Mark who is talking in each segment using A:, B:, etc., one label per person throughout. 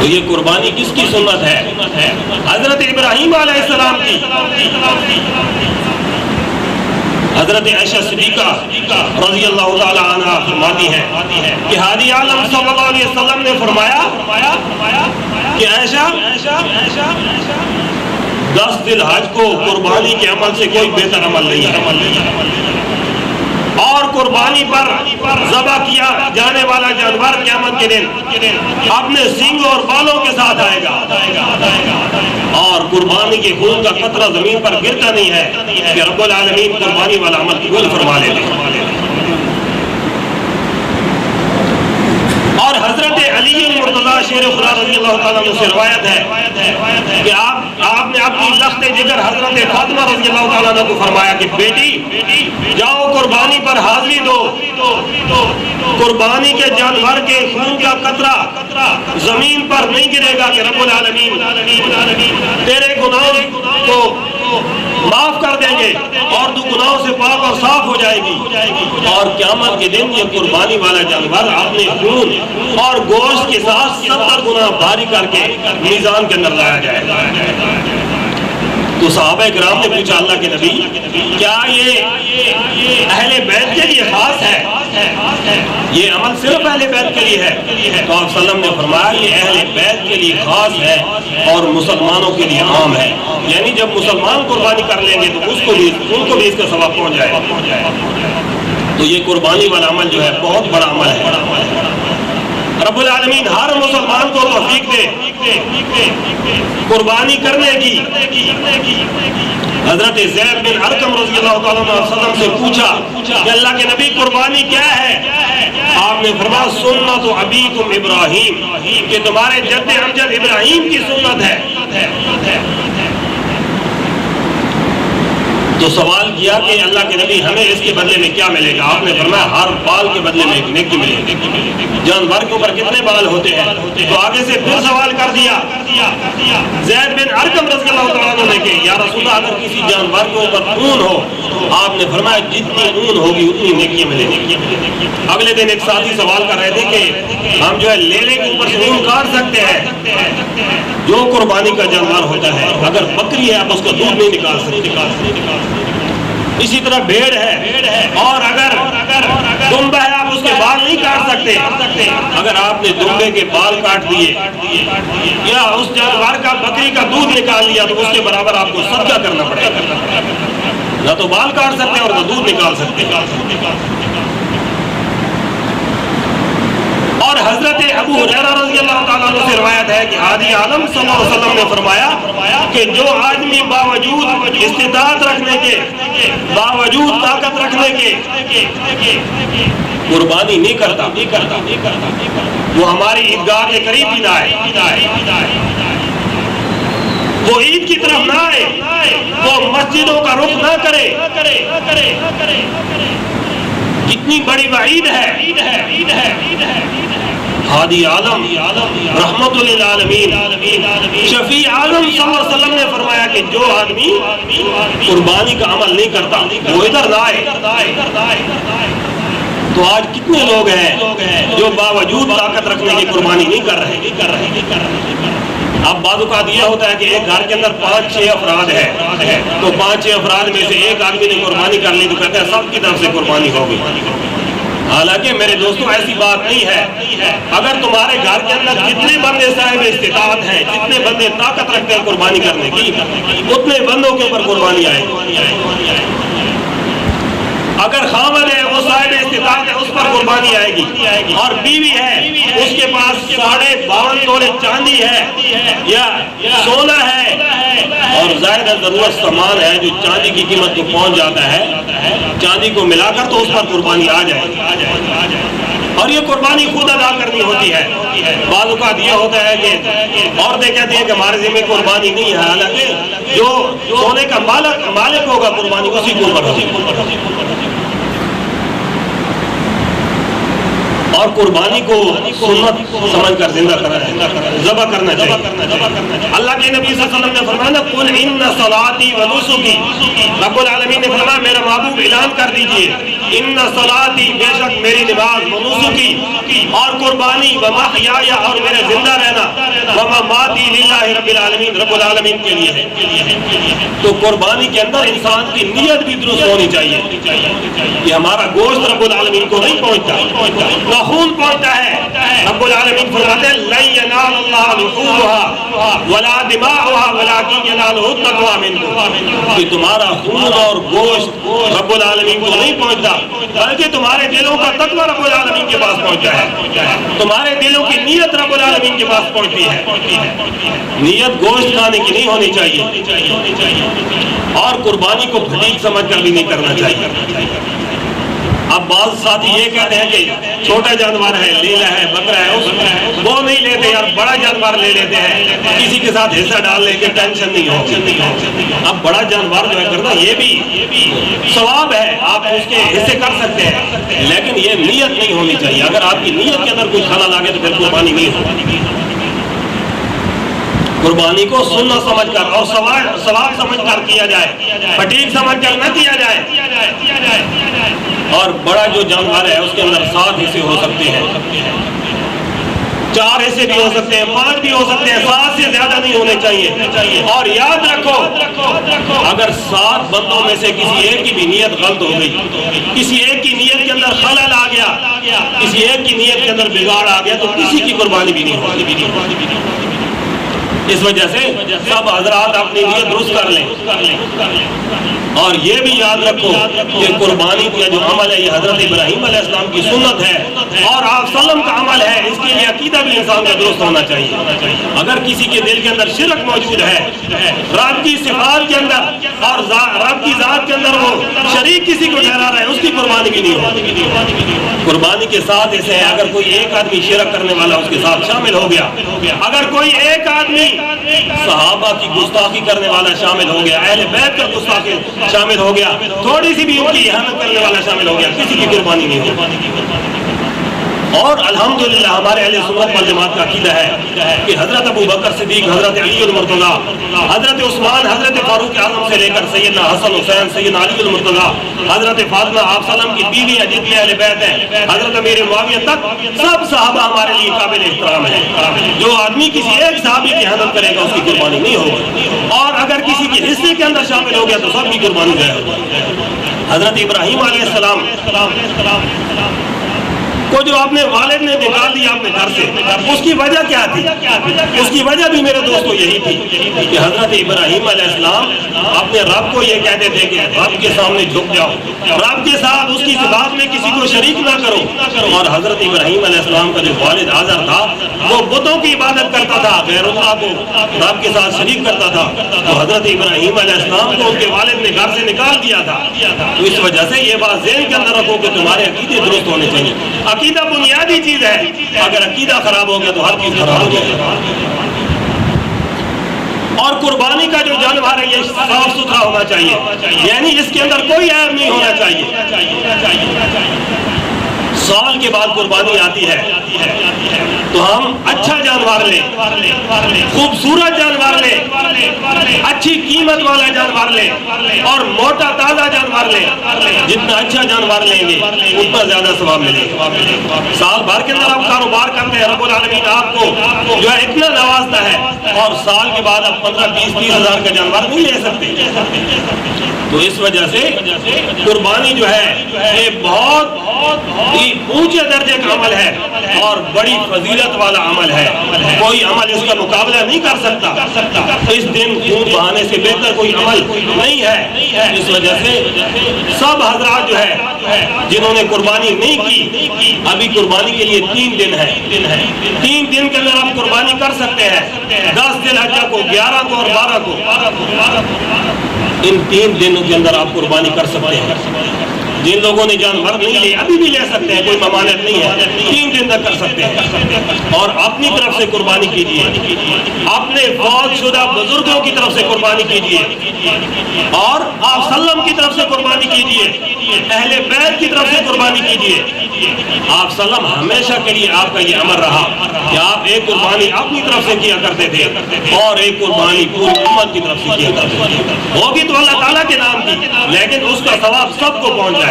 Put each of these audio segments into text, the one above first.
A: تو یہ قربانی کس کی سنت ہے؟ حضرت ابراہیم علیہ السلام کی۔ حضرت عائشہ صدیقہ رضی اللہ تعالی عنہ فرماتی ہیں کہ ہادی عالم صلی اللہ علیہ وسلم نے فرمایا کہ عائشہ 10 ذی الحج کو قربانی کے عمل سے کوئی بہتر عمل نہیں ہے، اور قربانی پر ذبح کیا جانے والا جانور قیامت کے دن اپنے سینگوں اور بالوں کے ساتھ آئے گا، اور قربانی کے خون کا قطرہ زمین پر گرتا نہیں ہے کہ رب العالمین قربانی والا عمل قبول فرما لیتے ہیں۔ اور حضرت علی المرتضی شیر خدا رضی اللہ تعالیٰ عنہ سے روایت ہے کہ آپ نے اپنی لخت جگر حضرت فاطمہ رضی اللہ تعالیٰ عنہ کو فرمایا کہ بیٹی جاؤ قربانی پر حاضری دو، قربانی کے جانور کے خون کا قطرہ زمین پر نہیں گرے گا کہ رب العالمین تیرے گناہوں کو معاف کر دیں گے اور تو گناہوں سے پاک اور صاف ہو جائے گی، اور قیامت کے دن یہ قربانی والا جانور اپنے خون اور گوشت کے ساتھ 70 گنا بھاری کر کے میزان کے اندر لایا جائے گا۔ تو صحابہ کرام نے پوچھا اللہ کے نبی کیا یہ اہل بیت کے لیے خاص ہے؟ یہ عمل صرف اہل بیت کے لیے ہے؟ تو آپ صلی اللہ علیہ وسلم نے فرمایا یہ اہل بیت کے لیے خاص ہے اور مسلمانوں کے لیے عام ہے، یعنی جب مسلمان قربانی کر لیں گے تو ان کو بھی اس کا ثواب پہنچ جائے گا۔ تو یہ قربانی والا عمل جو ہے بہت بڑا عمل ہے۔ رب العالمین ہر مسلمان کو توفیق دے قربانی کرنے کی۔ حضرت زید بن ارقم رضی اللہ تعالیٰ عنہ وسلم سے پوچھا کہ اللہ کے نبی قربانی کیا ہے؟ آپ نے فرمایا سنت ابیکم ابراہیم، کہ تمہارے جد امجد ابراہیم کی سنت ہے۔ تو سوال کیا کہ اللہ کے نبی ہمیں اس کے بدلے میں کیا ملے گا؟ آپ نے فرمایا ہر بال کے بدلے میں ایک نیکی ملے گی۔ جانور کے اوپر کتنے بال ہوتے ہیں؟ تو آگے سے پھر سوال کر دیا زید بن ارقم رضی اللہ تعالیٰ عنہ نے کہ یا رسول اللہ اگر کسی جانور کے اوپر اون ہو، آپ نے فرمایا جتنی اون ہوگی اتنی نیکی ملے گی۔ اگلے دن ایک ساتھی سوال کر رہے تھے کہ ہم جو ہے لیلے کے اوپر سے اون کاٹ سکتے ہیں؟ جو قربانی کا جانور ہوتا ہے اگر بکری ہے آپ اس کا دودھ نہیں نکال سکتے، اسی طرح بھیڑ ہے، اور اگر دمبا ہے آپ اس کے بال نہیں کاٹ سکتے۔ اگر آپ نے دمبے کے بال کاٹ دیے یا اس جانور کا بکری کا دودھ نکال لیا تو اس کے برابر آپ کو صدقہ کرنا پڑے گا، نہ تو بال کاٹ سکتے اور نہ دودھ نکال سکتے۔ اور حضرت ابو ہریرہ رضی اللہ تعالیٰ عنہ سے روایت ہے کہ ہادی عالم صلی اللہ علیہ وسلم نے فرمایا کہ جو آدمی باوجود استطاعت رکھنے کے، باوجود طاقت رکھنے کے قربانی نہیں کرتا وہ ہماری عیدگاہ کے قریب بھی نہ آئے، وہ عید کی طرف نہ آئے، وہ مسجدوں کا رخ نہ کرے۔ کتنی بڑی وعید ہے۔ ہادی عالم رحمت للعالمین شفیع عالم صلی اللہ علیہ وسلم نے فرمایا کہ جو آدمی قربانی کا عمل نہیں کرتا وہ ادھر نہ آئے۔ تو آج کتنے لوگ ہیں جو باوجود طاقت رکھنے کی قربانی نہیں کر رہے۔ اب بعض اوقات یہ ہوتا ہے کہ ایک گھر کے اندر 5-6 افراد ہیں، تو 5-6 افراد میں سے ایک آدمی نے قربانی کر لی تو کہتے ہیں سب کی طرف سے قربانی ہوگی۔ حالانکہ میرے دوستوں ایسی بات نہیں ہے۔ اگر تمہارے گھر کے اندر جتنے بندے صاحب استطاعت ہیں، جتنے بندے طاقت رکھتے ہیں قربانی کرنے کی، اتنے بندوں کے اوپر قربانی آئے گی۔ اگر خاوند ہے وہ صاحب استطاعت ہے اس پر قربانی آئے گی، اور بیوی ہے اس کے پاس 52.5 تولے چاندی ہے یا سونا ہے اور زائد ضرورت سامان ہے جو چاندی کی قیمت کو پہنچ جاتا ہے، چاندی کو ملا کر تو اس پر قربانی آ جائے، اور یہ قربانی خود ادا کرنی ہوتی ہے۔ بعض اوقات یہ ہوتا ہے کہ عورتیں کہتی ہیں کہ ہمارے ذمہ قربانی نہیں ہے، حالانکہ جو سونے کا مالک ہوگا قربانی اسی کو اوپر ہوگی۔ اور قربانی کو سنت سمجھ کر زندہ کرنا، ذبح کرنا چاہیے۔ اللہ کے نبی صلی اللہ علیہ وسلم نے فرمایا قل ان صلاتی و نسکی، رب العالمین نے فرمایا میرا محبوب اعلان کر دیجئے ان صلاتی، بے شک میری نماز، و نسکی اور قربانی، و محیایا اور میرے زندہ رہنا، ومماتی للہ رب العالمین، رب العالمین کے لیے ہے۔ تو قربانی کے اندر انسان کی نیت بھی درست ہونی چاہیے کہ ہمارا گوشت رب العالمین کو نہیں پہنچتا، نہ خون پہنچتا ہے۔ رب العالمین فرماتے ہیں لن ینال اللہ لحومها ولا دماؤها ولکن ینالہ التقوی منکم، کہ تمہارا خون اور گوشت رب العالمین کو نہیں پہنچتا، بلکہ تمہارے دلوں کا تقوی رب العالمین کے پاس پہنچتا ہے، تمہارے دلوں کی نیت رب العالمین کے پاس پہنچتی ہے۔ نیت گوشت کھانے کی نہیں ہونی چاہیے، اور قربانی کو بھلیک سمجھ کر بھی نہیں کرنا چاہیے۔ اب بعض ساتھی یہ کہتے ہیں کہ چھوٹا جانور ہے، لیلا ہے، بکرا ہے، وہ نہیں لیتے یار، بڑا جانور لے لیتے ہیں، کسی کے ساتھ حصہ ڈال لیں کہ ٹینشن نہیں ہو۔ اب بڑا جانور جو ہے کرنا یہ بھی ثواب ہے، آپ اس کے حصے کر سکتے ہیں، لیکن یہ نیت نہیں ہونی چاہیے۔ اگر آپ کی نیت کے اندر کوئی خلل آ گیا تو پھر قربانی نہیں ہوگی۔ قربانی کو سننا سمجھ کر اور ثواب سمجھ کر کیا جائے، فٹیک سمجھ کر نہ کیا جائے۔ اور بڑا جو جانور ہے اس کے اندر 7 حصے ہو سکتے ہیں، 4 حصے بھی ہو سکتے ہیں، 5 بھی ہو سکتے ہیں، 7 سے زیادہ نہیں ہونے چاہیے۔ اور یاد رکھو اگر 7 بندوں میں سے کسی ایک کی بھی نیت غلط ہو گئی، کسی ایک کی نیت کے اندر خلل آ گیا، کسی ایک کی نیت کے اندر بگاڑ آ گیا، تو کسی کی قربانی بھی نہیں ہوگی۔ اس وجہ سے سب حضرات اپنی نیت درست کر لیں، اور یہ بھی یاد رکھو کہ قربانی کا جو عمل ہے یہ حضرت ابراہیم علیہ السلام کی سنت ہے اور آپ صلی اللہ علیہ وسلم کا عمل ہے، اس کے لیے عقیدہ بھی انسان کا درست ہونا چاہیے۔ اگر کسی کے دل کے اندر شرک موجود ہے، رب کی صفات کے اندر اور رب کی ذات کے اندر وہ شریک کسی کو ٹھہرا رہا ہے، اس کی قربانی بھی نہیں ہوگی۔ قربانی کے ساتھ ایسے ہے اگر کوئی ایک آدمی شرک کرنے والا اس کے ساتھ شامل ہو گیا، اگر کوئی ایک آدمی صحابہ کی گستاخی کرنے والا شامل ہو گیا، اہل بیت کا گستاخی شامل ہو گیا، تھوڑی سی بھی ان کی اہانت کرنے والا شامل ہو گیا، کسی کی قربانی نہیں ہوگی۔ اور الحمدللہ ہمارے اہل سنت والجماعت کا عقیدہ ہے کہ حضرت ابو بکر صدیق، حضرت علی المرتضیٰ، حضرت عثمان، حضرت فاروق اعظم سے لے کر سیدنا حسن حسین، سیدنا علی المرتضیٰ، حضرت فاطمہ آپ صلی اللہ علیہ وسلم کی بیویاں جتنے اہل بیت ہیں، حضرت امیر معاویہ تک، سب صحابہ ہمارے لیے قابل احترام ہیں۔ جو آدمی کسی ایک صحابی کی احانت کرے گا اس کی قربانی نہیں ہوگی، اور اگر کسی کے حصے کے اندر شامل ہو گیا تو سب کی قربانی ضائع ہوگی۔ حضرت ابراہیم علیہ السلام کو جو اپنے والد نے نکال دیا اپنے گھر سے، اس کی وجہ کیا تھی؟ اس کی وجہ بھی میرے دوستو یہی تھی کہ حضرت ابراہیم علیہ السلام اپنے رب کو یہ کہتے تھے کہ رب کے سامنے جھک جاؤ، رب کے ساتھ اس کی صفات میں کسی کو شریک نہ کرو۔ اور حضرت ابراہیم علیہ السلام کا جو والد آزر تھا وہ بتوں کی عبادت کرتا تھا، غیر اللہ کو رب کے ساتھ شریک کرتا تھا، تو حضرت ابراہیم علیہ السلام کو ان کے والد نے گھر سے نکال دیا تھا۔ تو اس وجہ سے یہ بات ذہن کے اندر رکھو کہ تمہارے عقیدے درست ہونے چاہیے۔ عقیدہ بنیادی چیز ہے، اگر عقیدہ خراب ہو گیا تو ہر چیز خراب ہو جائے گا۔ اور قربانی کا جو جانور ہے یہ صاف ستھرا ہونا چاہیے، یعنی اس کے اندر کوئی عیب نہیں ہونا چاہیے۔ سال کے بعد قربانی آتی ہے تو ہم اچھا جانور لیں، خوبصورت جانور لیں، اچھی قیمت والا جانور لیں اور موٹا تازہ جانور لیں۔ جتنا اچھا جانور لیں گے اتنا زیادہ ثواب ملے گا۔ سال بھر کے اندر آپ کاروبار کرتے ہیں، رب العالمین آپ کو جو ہے اتنا نوازتا ہے، اور سال کے بعد آپ 15-20-30 ہزار کا جانور نہیں لے سکتے۔ تو اس وجہ سے قربانی جو ہے یہ بہت ہی اونچے درجے کا عمل ہے اور بڑی فضیلت والا عمل ہے، کوئی عمل اس کا مقابلہ نہیں کر سکتا۔ اس دن خون بہانے سے بہتر کوئی عمل نہیں ہے۔ اس وجہ سے سب حضرات جو ہے جنہوں نے قربانی نہیں کی، ابھی قربانی کے لیے 3 دن ہے، 3 دن کے اندر آپ قربانی کر سکتے ہیں، 10 ذی الحجہ کو، 11 کو اور 12 کو۔ ان 3 دنوں کے اندر آپ قربانی کر سکتے ہیں۔ جن لوگوں نے جانور نہیں لے ابھی بھی لے سکتے ہیں، کوئی ممانعت نہیں ہے، 3 دن تک کر سکتے ہیں۔ اور اپنی طرف سے قربانی کیجیے، اپنے فوت شدہ بزرگوں کی طرف سے قربانی کیجیے، اور آپ صلی اللہ علیہ وسلم کی طرف سے قربانی کیجیے، اہل بیت کی طرف سے قربانی کیجیے۔ آپ صلی اللہ علیہ وسلم ہمیشہ کے لیے آپ کا یہ امر رہا کہ آپ ایک قربانی اپنی طرف سے کیا کرتے تھے اور ایک قربانی پوری امت کی طرف سے کیا کرتے تھے۔ وہ بھی تو اللہ تعالیٰ کے نام کی، لیکن اس کا ثواب سب کو پہنچ جائے۔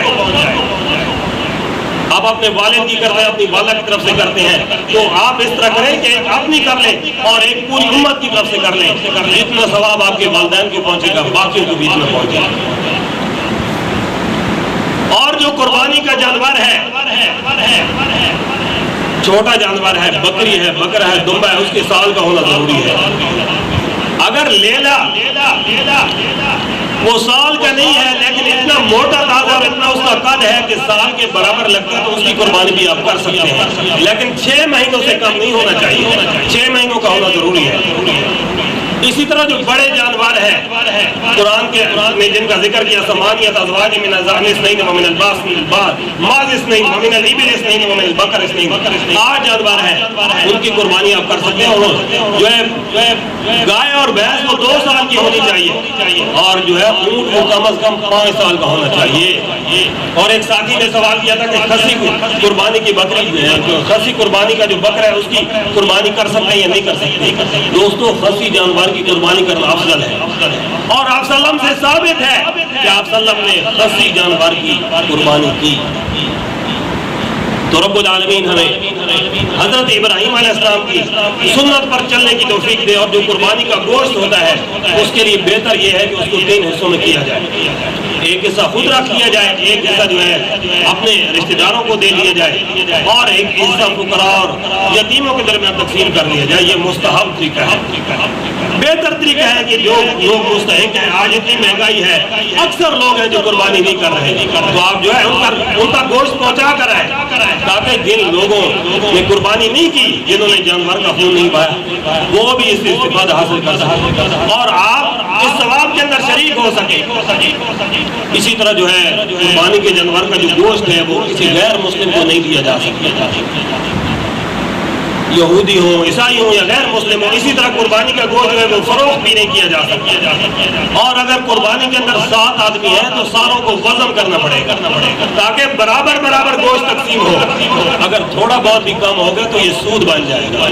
A: آپ اپنے والد کی کرتے ہیں، اپنی والدہ کی طرف سے کرتے ہیں، تو آپ اس طرح کریں کہ ایک اپنی کر لیں اور ایک پوری امت کی طرف سے کر لیں، جتنا ثواب آپ کے والدین کو پہنچے گا باقیوں کے بیچ میں پہنچے گا۔ اور جو قربانی کا جانور ہے، چھوٹا جانور ہے، بکری ہے، بکرا ہے، دمبا ہے، اس کے سال کا ہونا ضروری ہے۔ اگر لیلا وہ سال کا نہیں ہے لیکن اتنا موٹا تازہ اور اتنا اس کا قد ہے کہ سال کے برابر لگتا ہے، تو اس کی قربانی بھی آپ کر سکتے ہیں، لیکن 6 مہینوں سے کم نہیں ہونا چاہیے، 6 مہینوں کا ہونا ضروری ہے۔ اسی طرح جو بڑے جانور ہیں قرآن کے نے جن کا ذکر کیا، ثمانیۃ ازواج من الضأن اثنین ومن الباس ماز اثنین ومن الابل اثنین ومن البقر اثنین، 8 جانور ہیں، ان کی قربانی آپ کر سکتے ہیں۔ اور جو ہے گائے اور بھینس وہ 2 سال کی ہونی چاہیے، اور جو ہے اونٹ وہ کم از کم 5 سال کا ہونا چاہیے۔ اور ایک ساتھی نے سوال کیا تھا کہ خصی قربانی کی بکری، خصی قربانی کا جو بکرا ہے اس کی قربانی کر سکتے ہیں یا نہیں کر سکتے؟ دوستو خصی جانور کی قربانی کرنا افضل ہے، اور آپ صلی اللہ علیہ وسلم سے ثابت ہے کہ آپ صلی اللہ علیہ وسلم نے خصی جانور کی قربانی کی۔ تو رب العالمین ہمیں حضرت ابراہیم علیہ السلام کی سنت پر چلنے کی توفیق دے، اور جو قربانی کا گوشت ہوتا ہے اس کے لیے بہتر یہ ہے کہ اس کو 3 حصوں میں کیا جائے، ایک حصہ خود رکھ لیا جائے، ایک حصہ جو ہے اپنے رشتہ داروں کو دے دیا جائے، اور ایک حصہ فقراء اور یتیموں کے درمیان تقسیم کر لیا جائے۔ یہ مستحب طریقہ ہے، بہتر طریقہ ہے کہ جو لوگ مستحق ہیں، آج اتنی مہنگائی ہے، اکثر لوگ ہیں جو قربانی نہیں کر رہے، تو آپ جو ہے ان کا گوشت پہنچا کر آئے، تاکہ جن لوگوں نے قربانی نہیں کی، جنہوں نے جانور کا خون نہیں پایا، وہ بھی اس سے استفادہ حاصل کر سکیں اور آپ اس ثواب کے اندر شریک ہو سکیں۔ اسی طرح جو ہے قربانی کے جانور کا جو گوشت ہے وہ کسی غیر مسلم کو نہیں دیا جا سکتا، یہودی ہوں، عیسائی ہوں یا غیر مسلم ہوں، اسی طرح قربانی کا گوشت ہے وہ فروخت بھی نہیں کیا جا سکتا۔ اور اگر قربانی کے اندر 7 آدمی ہیں تو ساروں کو وزن کرنا پڑے گا تاکہ برابر گوشت تقسیم ہو، اگر تھوڑا بہت بھی کم ہوگا تو یہ سود بن جائے گا۔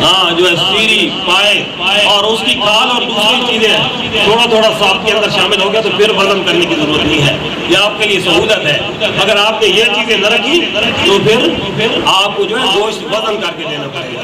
A: ہاں جو ہے سیری، پائے اور اس کی کھال اور دوسری چیزیں تھوڑا ساتھ کے اندر شامل ہو گیا تو پھر وزن کرنے کی ضرورت نہیں ہے، یہ آپ کے لیے سہولت ہے۔ اگر آپ نے یہ چیزیں نہ رکھی تو پھر آپ کو جو ہے گوشت وزن کر کے دینا پڑے گا۔